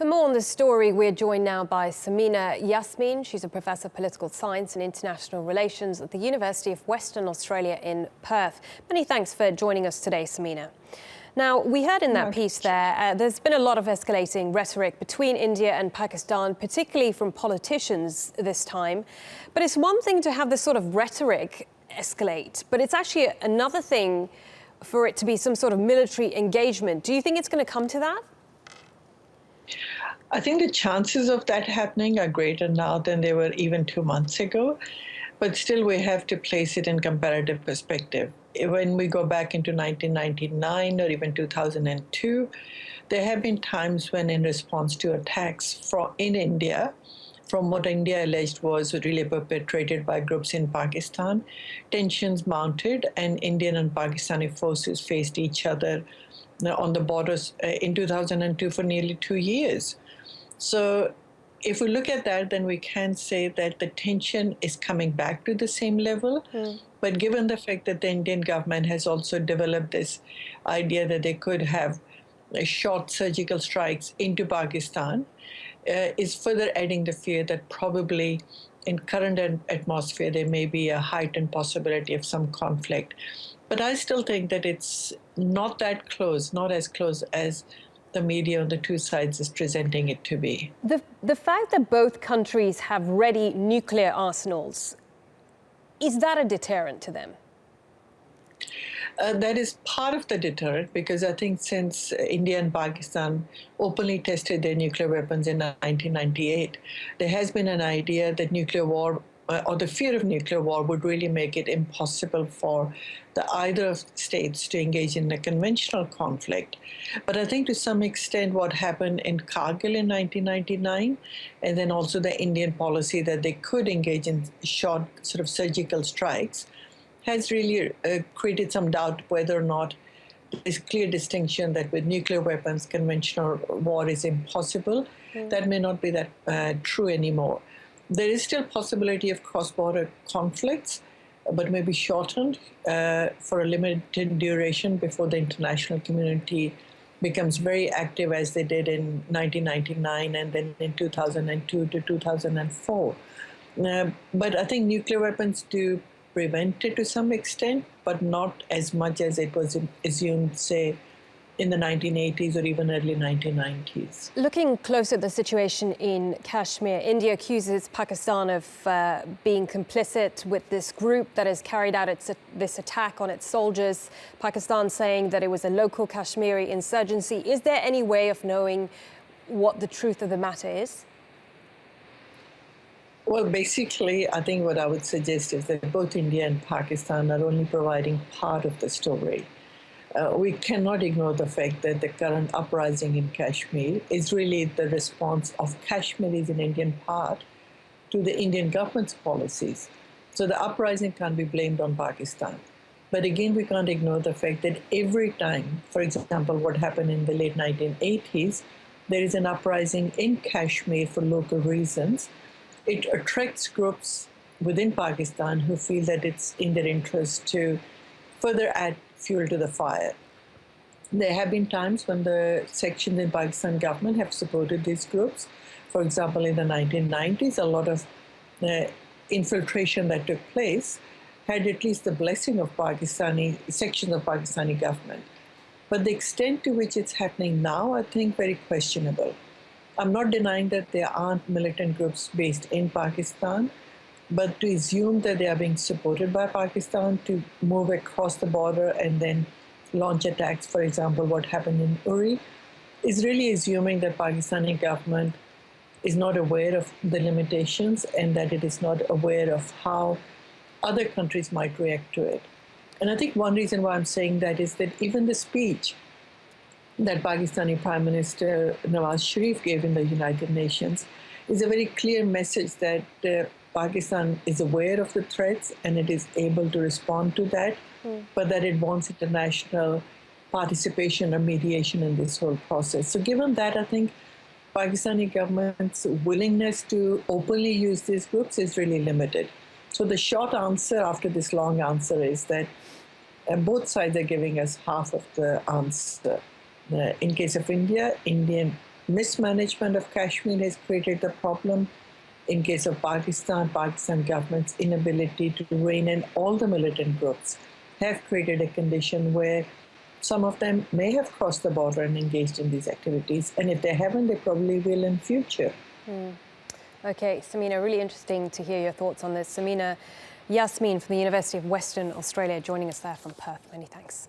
For more on this story, we're joined now by Samina Yasmeen. She's a professor of political science and international relations at the University of Western Australia in Perth. Many thanks for joining us today, Samina. Now, we heard in that piece there's been a lot of escalating rhetoric between India and Pakistan, particularly from politicians this time. But it's one thing to have this sort of rhetoric escalate, but it's actually another thing for it to be some sort of military engagement. Do you think it's going to come to that? I think the chances of that happening are greater now than they were even 2 months ago. But still, we have to place it in comparative perspective. When we go back into 1999 or even 2002, there have been times when, in response to attacks in India, from what India alleged was really perpetrated by groups in Pakistan, tensions mounted and Indian and Pakistani forces faced each other on the borders in 2002 for nearly 2 years. So if we look at that, then we can say that the tension is coming back to the same level. But given the fact that the Indian government has also developed this idea that they could have short surgical strikes into Pakistan, is further adding the fear that probably in current atmosphere there may be a heightened possibility of some conflict. But I still think that it's not that close, not as close as the media on the two sides is presenting it to be. The fact that both countries have ready nuclear arsenals, is that a deterrent to them? That is part of the deterrent, because I think since India and Pakistan openly tested their nuclear weapons in 1998, there has been an idea that nuclear war or the fear of nuclear war would really make it impossible for either of states to engage in a conventional conflict. But I think to some extent what happened in Kargil in 1999, and then also the Indian policy that they could engage in short sort of surgical strikes, has really created some doubt whether or not there's clear distinction that with nuclear weapons, conventional war is impossible. That may not be that true anymore. There is still possibility of cross-border conflicts, but maybe shortened for a limited duration before the international community becomes very active as they did in 1999 and then in 2002 to 2004. But I think nuclear weapons do prevent it to some extent, but not as much as it was assumed, say, in the 1980s or even early 1990s. Looking closer at the situation in Kashmir, India accuses Pakistan of being complicit with this group that has carried out this attack on its soldiers. Pakistan saying that it was a local Kashmiri insurgency. Is there any way of knowing what the truth of the matter is? Well, basically, I think what I would suggest is that both India and Pakistan are only providing part of the story. We cannot ignore the fact that the current uprising in Kashmir is really the response of Kashmiris in Indian part to the Indian government's policies. So the uprising can't be blamed on Pakistan. But again, we can't ignore the fact that every time, for example, what happened in the late 1980s, there is an uprising in Kashmir for local reasons. It attracts groups within Pakistan who feel that it's in their interest to further add fuel to the fire. There have been times when the sections in Pakistan government have supported these groups. For example, in the 1990s, a lot of infiltration that took place had at least the blessing of sections of Pakistani government. But the extent to which it's happening now, I think, very questionable. I'm not denying that there aren't militant groups based in Pakistan, but to assume that they are being supported by Pakistan to move across the border and then launch attacks, for example, what happened in Uri, is really assuming that Pakistani government is not aware of the limitations and that it is not aware of how other countries might react to it. And I think one reason why I'm saying that is that even the speech that Pakistani Prime Minister Nawaz Sharif gave in the United Nations is a very clear message that Pakistan is aware of the threats and it is able to respond to that, but that it wants international participation or mediation in this whole process. So given that, I think Pakistani government's willingness to openly use these groups is really limited. So the short answer after this long answer is that both sides are giving us half of the answer. In case of India, Indian mismanagement of Kashmir has created the problem. In case of Pakistan, Pakistan government's inability to rein in all the militant groups have created a condition where some of them may have crossed the border and engaged in these activities. And if they haven't, they probably will in future. Okay, Samina, really interesting to hear your thoughts on this. Samina Yasmeen from the University of Western Australia joining us there from Perth. Many thanks.